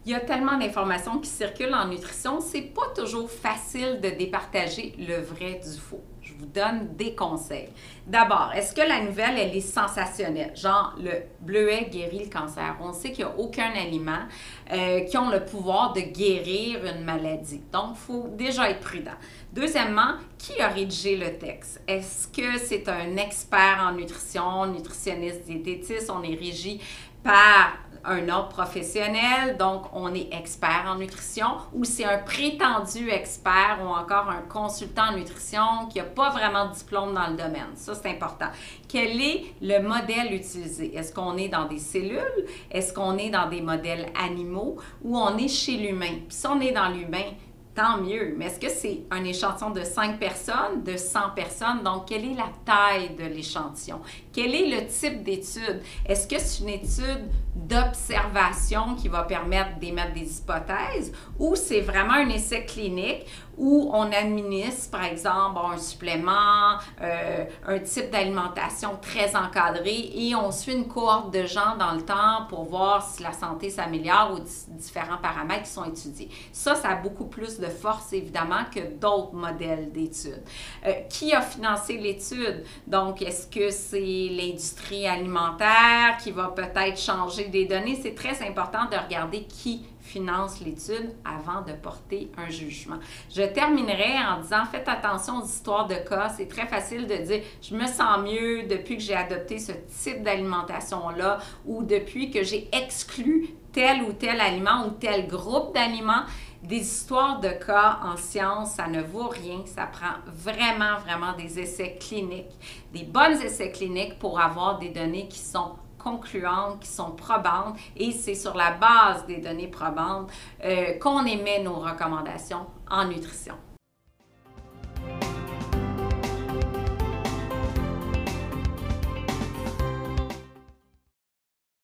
Il y a tellement d'informations qui circulent en nutrition, c'est pas toujours facile de départager le vrai du faux. Je vous donne des conseils. D'abord, est-ce que la nouvelle, elle est sensationnelle? Genre, le bleuet guérit le cancer. On sait qu'il n'y a aucun aliment qui a le pouvoir de guérir une maladie. Donc, il faut déjà être prudent. Deuxièmement, qui a rédigé le texte? Est-ce que c'est un expert en nutrition, nutritionniste, diététiste? On est régi par un ordre professionnel, donc on est expert en nutrition, ou c'est un prétendu expert ou encore un consultant en nutrition qui n'a pas vraiment de diplôme dans le domaine. Ça, c'est important. Quel est le modèle utilisé? Est-ce qu'on est dans des cellules? Est-ce qu'on est dans des modèles animaux? Ou on est chez l'humain? Puis si on est dans l'humain, tant mieux. Mais est-ce que c'est un échantillon de 5 personnes, de 100 personnes? Donc, quelle est la taille de l'échantillon? Quel est le type d'étude? Est-ce que c'est une étude d'observation qui va permettre d'émettre des hypothèses ou c'est vraiment un essai clinique où on administre, par exemple, un supplément, un type d'alimentation très encadré et on suit une cohorte de gens dans le temps pour voir si la santé s'améliore ou différents paramètres qui sont étudiés. Ça a beaucoup plus de force, évidemment, que d'autres modèles d'études. Qui a financé l'étude? Donc, est-ce que c'est l'industrie alimentaire qui va peut-être changer des données? C'est très important de regarder qui finance l'étude avant de porter un jugement. Je terminerai en disant, faites attention aux histoires de cas. C'est très facile de dire, je me sens mieux depuis que j'ai adopté ce type d'alimentation-là ou depuis que j'ai exclu tel ou tel aliment ou tel groupe d'aliments. Des histoires de cas en sciences, ça ne vaut rien. Ça prend vraiment des essais cliniques, des bons essais cliniques pour avoir des données qui sont concluantes, qui sont probantes, et c'est sur la base des données probantes qu'on émet nos recommandations en nutrition.